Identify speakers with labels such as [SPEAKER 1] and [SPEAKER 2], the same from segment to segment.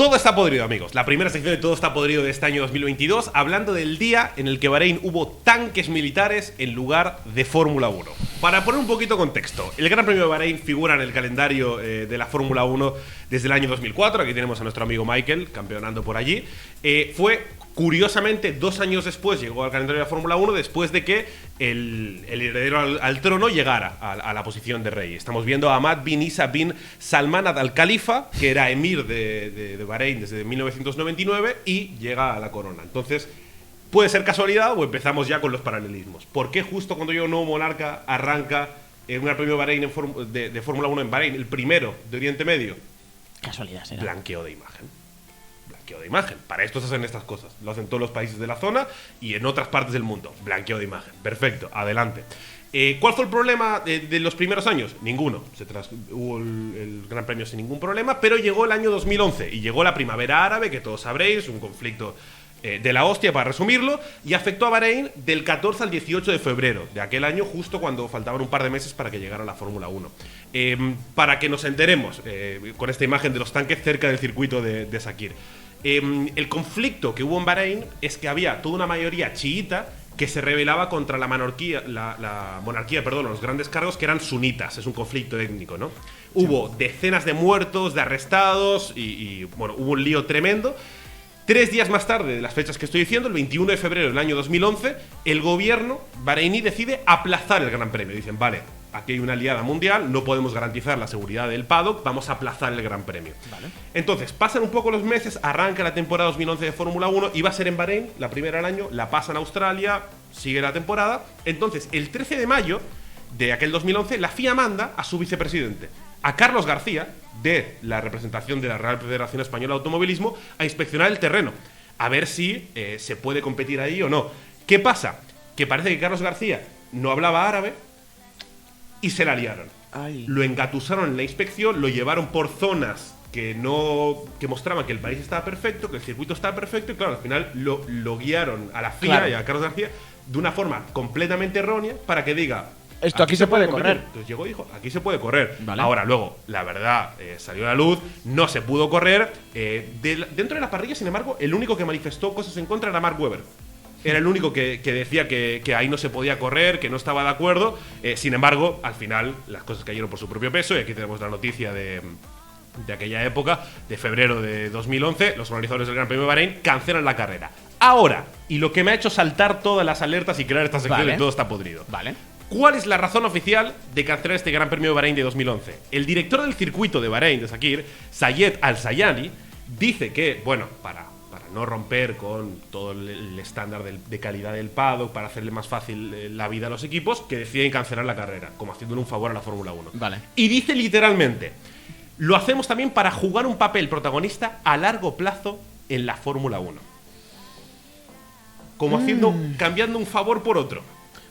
[SPEAKER 1] Todo está podrido, amigos. La primera sección de Todo está podrido de este año 2022, hablando del día en el que Bahrein hubo tanques militares en lugar de Fórmula 1. Para poner un poquito contexto, el Gran Premio de Bahrein figura en el calendario de la Fórmula 1 desde el año 2004. Aquí tenemos a nuestro amigo Michael campeonando por allí. Fue, curiosamente, 2 años después llegó al calendario de la Fórmula 1, después de que el heredero al trono llegara a la posición de rey. Estamos viendo a Ahmad bin Isa bin Salman al Khalifa, que era emir de Bahrein desde 1999 y llega a la corona. Entonces, puede ser casualidad o empezamos ya con los paralelismos. ¿Por qué justo cuando llega un nuevo monarca arranca un Gran Premio de Bahrein de Fórmula 1 en Bahrein, el primero de Oriente Medio?
[SPEAKER 2] Casualidad, será.
[SPEAKER 1] Blanqueo de imagen. De imagen. Para esto se hacen estas cosas. Lo hacen todos los países de la zona y en otras partes del mundo. Blanqueo de imagen. Perfecto. Adelante. ¿Cuál fue el problema de los primeros años? Ninguno. Hubo el Gran Premio sin ningún problema, pero llegó el año 2011 y llegó la primavera árabe, que todos sabréis, un conflicto de la hostia, para resumirlo, y afectó a Bahrein del 14 al 18 de febrero de aquel año, justo cuando faltaban un par de meses para que llegara la Fórmula 1. Para que nos enteremos con esta imagen de los tanques cerca del circuito de Sakir. El conflicto que hubo en Bahrein es que había toda una mayoría chiita que se rebelaba contra la monarquía, los grandes cargos, que eran sunitas. Es un conflicto étnico, ¿no? Hubo decenas de muertos, de arrestados y bueno, hubo un lío tremendo. 3 días más tarde de las fechas que estoy diciendo, el 21 de febrero del año 2011, el gobierno bahreiní decide aplazar el Gran Premio. Dicen, vale, aquí hay una aliada mundial, no podemos garantizar la seguridad del paddock, vamos a aplazar el Gran Premio. Vale. Entonces, pasan un poco los meses, arranca la temporada 2011 de Fórmula 1, iba a ser en Bahrein, la primera del año, la pasa en Australia, sigue la temporada. Entonces, el 13 de mayo de aquel 2011, la FIA manda a su vicepresidente, a Carlos García, de la representación de la Real Federación Española de Automovilismo, a inspeccionar el terreno, a ver si se puede competir ahí o no. ¿Qué pasa? Que parece que Carlos García no hablaba árabe y se la liaron. Ay. Lo engatusaron en la inspección, lo llevaron por zonas que mostraban que el país estaba perfecto, que el circuito estaba perfecto, y claro, al final lo guiaron a la FIA, claro, y a Carlos García de una forma completamente errónea para que diga:
[SPEAKER 2] esto aquí se puede correr.
[SPEAKER 1] Entonces llegó y dijo, aquí se puede correr.
[SPEAKER 2] Vale.
[SPEAKER 1] Ahora, luego, la verdad, salió a la luz, no se pudo correr. Dentro de la parrilla, sin embargo, el único que manifestó cosas en contra era Mark Webber. Era el único que decía que ahí no se podía correr, que no estaba de acuerdo. Sin embargo, al final, las cosas cayeron por su propio peso. Y aquí tenemos la noticia de aquella época, de febrero de 2011. Los organizadores del Gran Premio de Bahrein cancelan la carrera. Ahora, y lo que me ha hecho saltar todas las alertas y crear esta sección de Todo está podrido.
[SPEAKER 2] Vale.
[SPEAKER 1] ¿Cuál es la razón oficial de cancelar este Gran Premio de Bahrein de 2011? El director del circuito de Bahrein, de Sakir, Sayed Al-Sayani, dice que, bueno, para no romper con todo el estándar de calidad del paddock, para hacerle más fácil la vida a los equipos, que deciden cancelar la carrera, como haciéndole un favor a la Fórmula 1.
[SPEAKER 2] Vale.
[SPEAKER 1] Y dice literalmente: lo hacemos también para jugar un papel protagonista a largo plazo en la Fórmula 1. Como cambiando un favor por otro.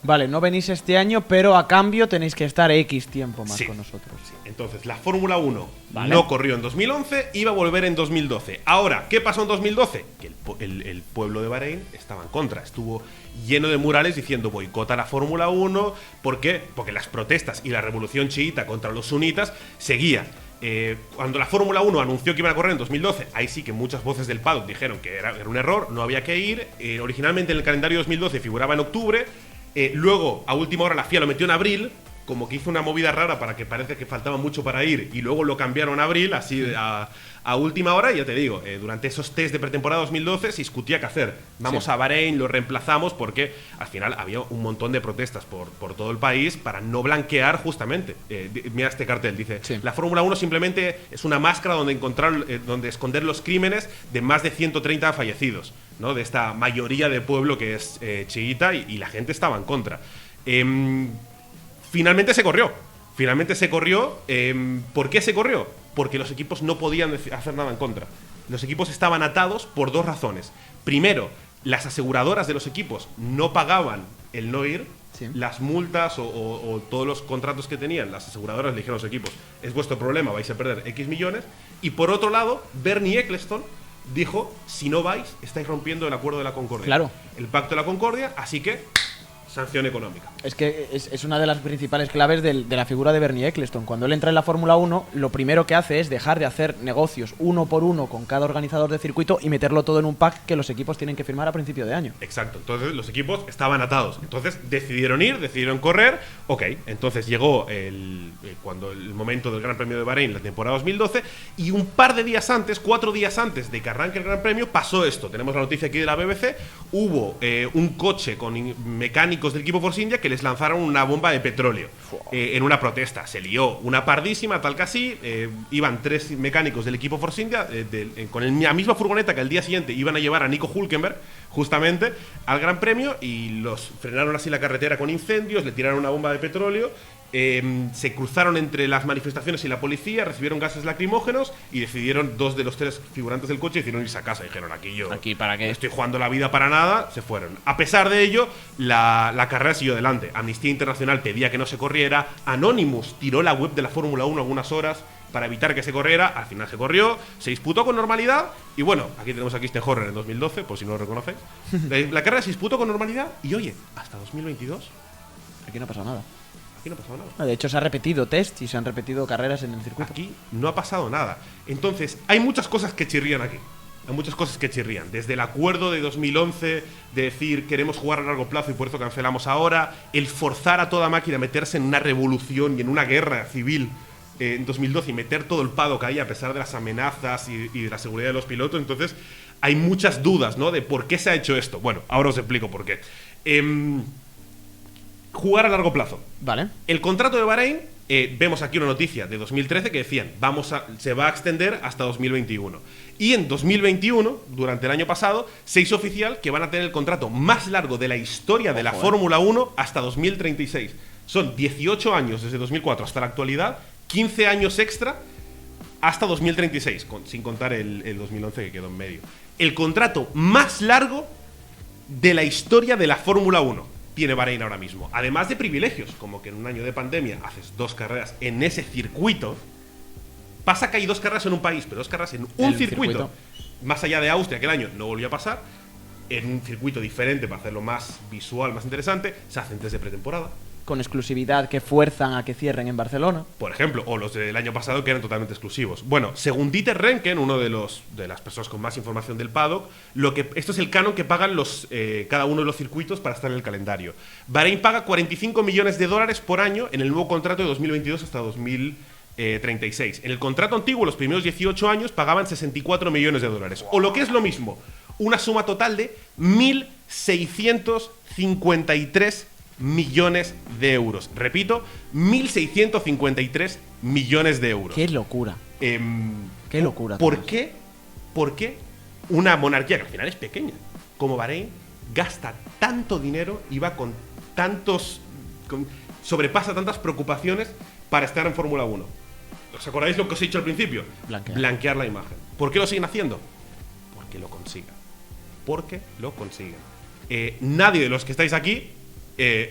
[SPEAKER 2] Vale, no venís este año, pero a cambio tenéis que estar X tiempo más con nosotros.
[SPEAKER 1] Sí. Entonces, la Fórmula 1 no corrió en 2011, iba a volver en 2012. Ahora, ¿qué pasó en 2012? Que el pueblo de Bahrein estaba en contra. Estuvo lleno de murales diciendo boicota la Fórmula 1. ¿Por qué? Porque las protestas y la revolución chiita contra los sunitas seguían. Cuando la Fórmula 1 anunció que iban a correr en 2012, ahí sí que muchas voces del paddock dijeron que era un error, no había que ir. Originalmente en el calendario 2012 figuraba en octubre. Luego, a última hora, la FIA lo metió en abril, como que hizo una movida rara para que parezca que faltaba mucho para ir, y luego lo cambiaron a abril, así a última hora. Y ya te digo, durante esos test de pretemporada 2012 se discutía qué hacer. Vamos a Bahrein, lo reemplazamos, porque al final había un montón de protestas por todo el país para no blanquear justamente. Mira este cartel, dice: la Fórmula 1 simplemente es una máscara donde esconder los crímenes de más de 130 fallecidos, ¿no? De esta mayoría de pueblo que es chiita, y la gente estaba en contra. Finalmente se corrió. ¿Por qué se corrió? Porque los equipos no podían hacer nada en contra. Los equipos estaban atados por 2 razones. Primero, las aseguradoras de los equipos no pagaban el no ir. Sí. Las multas o todos los contratos que tenían, las aseguradoras le dijeron a los equipos: es vuestro problema, vais a perder X millones. Y por otro lado, Bernie Ecclestone dijo: si no vais, estáis rompiendo el acuerdo de la Concordia.
[SPEAKER 2] Claro.
[SPEAKER 1] El pacto de la Concordia, así que sanción económica.
[SPEAKER 2] Es que es una de las principales claves de la figura de Bernie Ecclestone. Cuando él entra en la Fórmula 1, lo primero que hace es dejar de hacer negocios uno por uno con cada organizador de circuito y meterlo todo en un pack que los equipos tienen que firmar a principio de año.
[SPEAKER 1] Exacto, entonces los equipos estaban atados. Entonces decidieron correr. Ok, entonces llegó cuando el momento del Gran Premio de Bahrein, la temporada 2012, y un par de días antes, 4 días antes de que arranque el Gran Premio, pasó esto. Tenemos la noticia aquí de la BBC. Hubo un coche con mecánicos del equipo Force India que les lanzaron una bomba de petróleo en una protesta. Se lió una pardísima, tal que así. Iban 3 mecánicos del equipo Force India con la misma furgoneta que al día siguiente iban a llevar a Nico Hülkenberg justamente al Gran Premio, y los frenaron así la carretera con incendios, le tiraron una bomba de petróleo. Se cruzaron entre las manifestaciones y la policía, recibieron gases lacrimógenos y decidieron, 2 de los 3 figurantes del coche decidieron irse a casa. Dijeron, aquí
[SPEAKER 2] ¿para qué?
[SPEAKER 1] no estoy jugando la vida para nada. Se fueron. A pesar de ello, la carrera siguió adelante. Amnistía Internacional pedía que no se corriera. Anonymous tiró la web de la Fórmula 1 algunas horas para evitar que se corriera. Al final se corrió, se disputó con normalidad. Y bueno, aquí tenemos a Christian Horner en 2012, por si no lo reconocéis. La carrera se disputó con normalidad y oye, hasta 2022
[SPEAKER 2] Aquí no ha pasado nada.
[SPEAKER 1] aquí no ha pasado nada.
[SPEAKER 2] De hecho, se ha repetido test y se han repetido carreras en el circuito.
[SPEAKER 1] Aquí no ha pasado nada. Entonces, hay muchas cosas que chirrían aquí. Hay muchas cosas que chirrían. Desde el acuerdo de 2011 de decir queremos jugar a largo plazo y por eso cancelamos ahora, el forzar a toda máquina a meterse en una revolución y en una guerra civil en 2012 y meter todo el paddock ahí a pesar de las amenazas y de la seguridad de los pilotos. Entonces, hay muchas dudas, ¿no?, de por qué se ha hecho esto. Bueno, ahora os explico por qué. Jugar a largo plazo.
[SPEAKER 2] Vale.
[SPEAKER 1] El contrato de Bahrein, vemos aquí una noticia de 2013 que decían se va a extender hasta 2021. Y en 2021, durante el año pasado, se hizo oficial que van a tener el contrato más largo de la historia de la Fórmula 1 hasta 2036. Son 18 años desde 2004 hasta la actualidad, 15 años extra hasta 2036, sin contar el 2011 que quedó en medio. El contrato más largo de la historia de la Fórmula 1 tiene Bahrein ahora mismo. Además de privilegios, como que en un año de pandemia haces 2 carreras en ese circuito. Pasa que hay 2 carreras en un país, pero 2 carreras en un circuito. Más allá de Austria, que el año no volvió a pasar. En un circuito diferente, para hacerlo más visual, más interesante, se hacen 3 de pretemporada.
[SPEAKER 2] Con exclusividad que fuerzan a que cierren en Barcelona.
[SPEAKER 1] Por ejemplo, o los del año pasado que eran totalmente exclusivos. Bueno, según Dieter Renken, uno de las personas con más información del paddock, esto es el canon que pagan cada uno de los circuitos para estar en el calendario. Bahrein paga $45 millones por año en el nuevo contrato de 2022 hasta 2036. En el contrato antiguo, los primeros 18 años pagaban $64 millones. O lo que es lo mismo, una suma total de 1.653 millones de euros. Repito, 1.653 millones de euros.
[SPEAKER 2] ¡Qué locura! ¡Qué locura!
[SPEAKER 1] ¿Por qué una monarquía que al final es pequeña, como Bahrein, gasta tanto dinero y va con sobrepasa tantas preocupaciones para estar en Fórmula 1? ¿Os acordáis lo que os he dicho al principio? Blanquear la imagen. ¿Por qué lo siguen haciendo? Porque lo consigan. Nadie de los que estáis aquí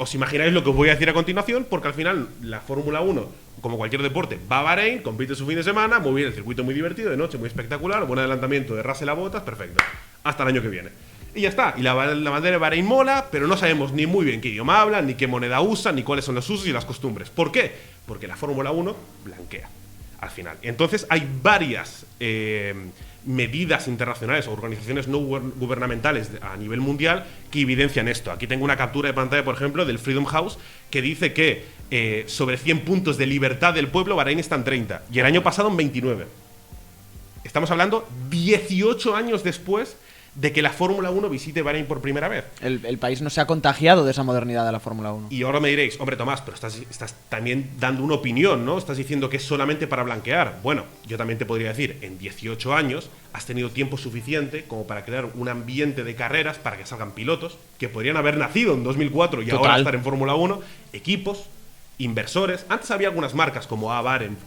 [SPEAKER 1] os imagináis lo que os voy a decir a continuación, porque al final la Fórmula 1, como cualquier deporte, va a Bahrein, compite su fin de semana, muy bien, el circuito muy divertido, de noche muy espectacular, buen adelantamiento de Russell a Bottas, perfecto, hasta el año que viene. Y ya está, y la bandera de Bahrein mola, pero no sabemos ni muy bien qué idioma hablan, ni qué moneda usan, ni cuáles son los usos y las costumbres. ¿Por qué? Porque la Fórmula 1 blanquea al final. Entonces hay varias medidas internacionales o organizaciones no gubernamentales a nivel mundial que evidencian esto. Aquí tengo una captura de pantalla, por ejemplo, del Freedom House, que dice que sobre 100 puntos de libertad del pueblo, Bahrein está en 30, y el año pasado en 29. Estamos hablando 18 años después de que la Fórmula 1 visite Bahrein por primera vez.
[SPEAKER 2] El país no se ha contagiado de esa modernidad de la Fórmula 1.
[SPEAKER 1] Y ahora me diréis, hombre Tomás, pero estás también dando una opinión, ¿no? Estás diciendo que es solamente para blanquear. Bueno, yo también te podría decir, en 18 años has tenido tiempo suficiente como para crear un ambiente de carreras para que salgan pilotos que podrían haber nacido en 2004 y ahora estar en Fórmula 1, equipos, inversores. Antes había algunas marcas como Avar en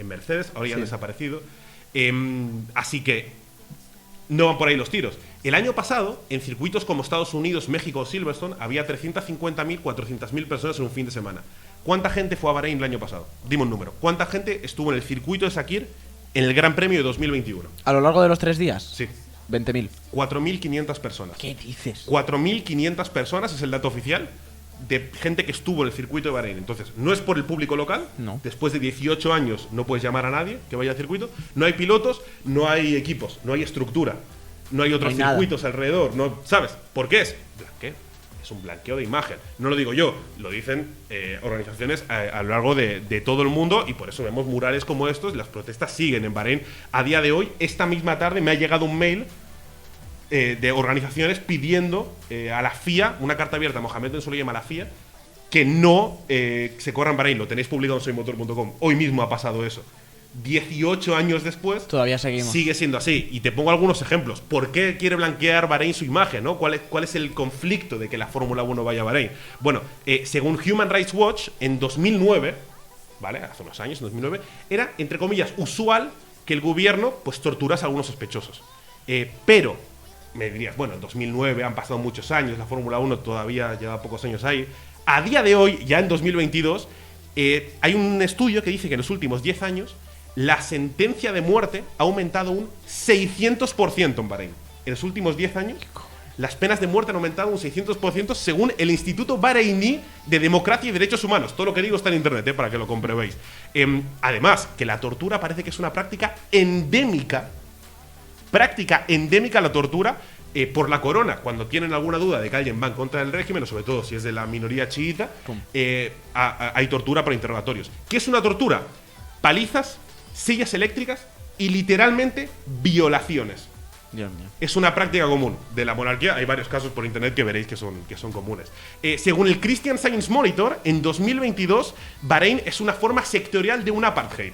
[SPEAKER 1] Mercedes, ahora ya han desaparecido. Así que no van por ahí los tiros. El año pasado, en circuitos como Estados Unidos, México o Silverstone, había 350.000, 400.000 personas en un fin de semana. ¿Cuánta gente fue a Bahrein el año pasado? Dime un número. ¿Cuánta gente estuvo en el circuito de Sakir en el Gran Premio de 2021?
[SPEAKER 2] ¿A lo largo de los 3 días?
[SPEAKER 1] Sí.
[SPEAKER 2] 20.000.
[SPEAKER 1] 4.500 personas.
[SPEAKER 2] ¿Qué dices?
[SPEAKER 1] 4.500 personas es el dato oficial de gente que estuvo en el circuito de Bahrein. Entonces, no es por el público local.
[SPEAKER 2] No.
[SPEAKER 1] Después de 18 años no puedes llamar a nadie que vaya al circuito. No hay pilotos, no hay equipos, no hay estructura, no hay otros
[SPEAKER 2] No hay
[SPEAKER 1] circuitos alrededor. No, ¿sabes por qué es? Blanqueo. Es un blanqueo de imagen. No lo digo yo, lo dicen organizaciones a lo largo de todo el mundo, y por eso vemos murales como estos. Las protestas siguen en Bahrein. A día de hoy, esta misma tarde, me ha llegado un mail de organizaciones pidiendo a la FIA, una carta abierta a Mohamed Ben Sulayem, a la FIA, que no se corra en Bahrein. Lo tenéis publicado en soymotor.com. Hoy mismo ha pasado eso. 18 años después,
[SPEAKER 2] Todavía seguimos.
[SPEAKER 1] sigue siendo así. Y te pongo algunos ejemplos. ¿Por qué quiere blanquear Bahrein su imagen, ¿no? ¿Cuál es el conflicto de que la Fórmula 1 vaya a Bahrein? Bueno, según Human Rights Watch, en 2009, ¿vale? Hace unos años, en 2009, era, entre comillas, usual que el gobierno pues torturase a algunos sospechosos. Pero, me dirías, bueno, en 2009 han pasado muchos años, la Fórmula 1 todavía lleva pocos años ahí. A día de hoy, ya en 2022, hay un estudio que dice que en los últimos 10 años la sentencia de muerte ha aumentado un 600% en Bahrein. En los últimos 10 años, las penas de muerte han aumentado un 600% según el Instituto Bahreiní de Democracia y Derechos Humanos. Todo lo que digo está en internet, para que lo comprobéis. Además, que la tortura parece que es una práctica endémica la tortura por la corona. Cuando tienen alguna duda de que alguien va en contra del régimen, o sobre todo si es de la minoría chiita, hay tortura por interrogatorios. ¿Qué es una tortura? Palizas, sillas eléctricas y literalmente violaciones.
[SPEAKER 2] Dios mío.
[SPEAKER 1] Es una práctica común de la monarquía. Hay varios casos por internet que veréis que son comunes. Según el Christian Science Monitor, en 2022 Bahrein es una forma sectorial de un apartheid.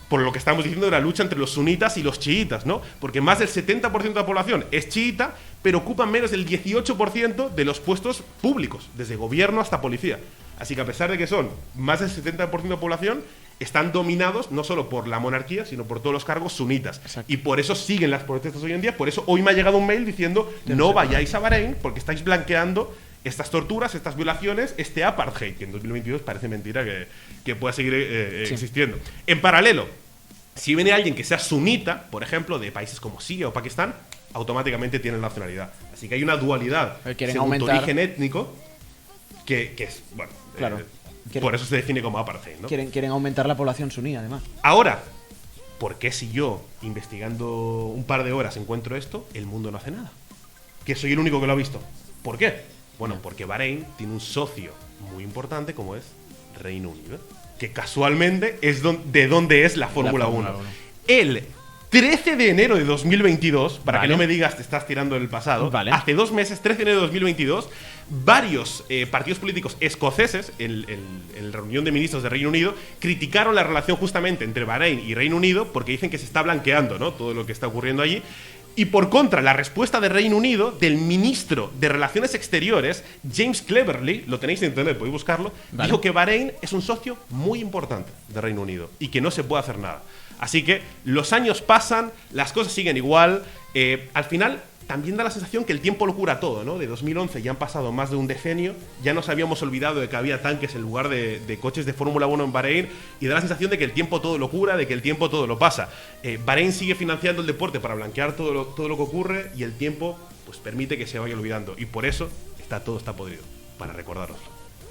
[SPEAKER 1] Por lo que estamos diciendo de la lucha entre los sunitas y los chiitas, ¿no? Porque más del 70% de la población es chiita, pero ocupan menos del 18% de los puestos públicos, desde gobierno hasta policía. Así que a pesar de que son más del 70% de la población, están dominados no solo por la monarquía, sino por todos los cargos sunitas.
[SPEAKER 2] Exacto.
[SPEAKER 1] Y por eso siguen las protestas hoy en día. Por eso hoy me ha llegado un mail diciendo no vayáis a Bahrein porque estáis blanqueando estas torturas, estas violaciones, este apartheid, que en 2022 parece mentira que pueda seguir existiendo. En paralelo, si viene alguien que sea sunita, por ejemplo, de países como Siria o Pakistán, automáticamente tienen nacionalidad. Así que hay una dualidad según tu origen étnico que es, bueno,
[SPEAKER 2] Claro.
[SPEAKER 1] por eso se define como apartheid, ¿no?
[SPEAKER 2] Quieren aumentar la población suní, además.
[SPEAKER 1] Ahora, ¿por qué si yo, investigando un par de horas, encuentro esto, el mundo no hace nada? Que soy el único que lo ha visto. ¿Por qué? Bueno, porque Bahrein tiene un socio muy importante como es Reino Unido, que casualmente es de donde es la Fórmula 1. El 13 de enero de 2022, para que no me digas te estás tirando del pasado, hace 2 meses, 13 de enero de 2022, varios partidos políticos escoceses, en la reunión de ministros de Reino Unido, criticaron la relación justamente entre Bahrein y Reino Unido porque dicen que se está blanqueando, ¿no?, todo lo que está ocurriendo allí. Y por contra, la respuesta de Reino Unido, del ministro de Relaciones Exteriores, James Cleverly, lo tenéis en internet, podéis buscarlo, dijo que Bahrein es un socio muy importante de Reino Unido y que no se puede hacer nada. Así que los años pasan, las cosas siguen igual. Al final, también da la sensación que el tiempo lo cura todo, ¿no? De 2011 ya han pasado más de un decenio, ya nos habíamos olvidado de que había tanques en lugar de coches de Fórmula 1 en Bahrein, y da la sensación de que el tiempo todo lo cura, de que el tiempo todo lo pasa. Bahrein sigue financiando el deporte para blanquear todo lo que ocurre, y el tiempo pues permite que se vaya olvidando, y por eso todo está podrido, para recordaroslo.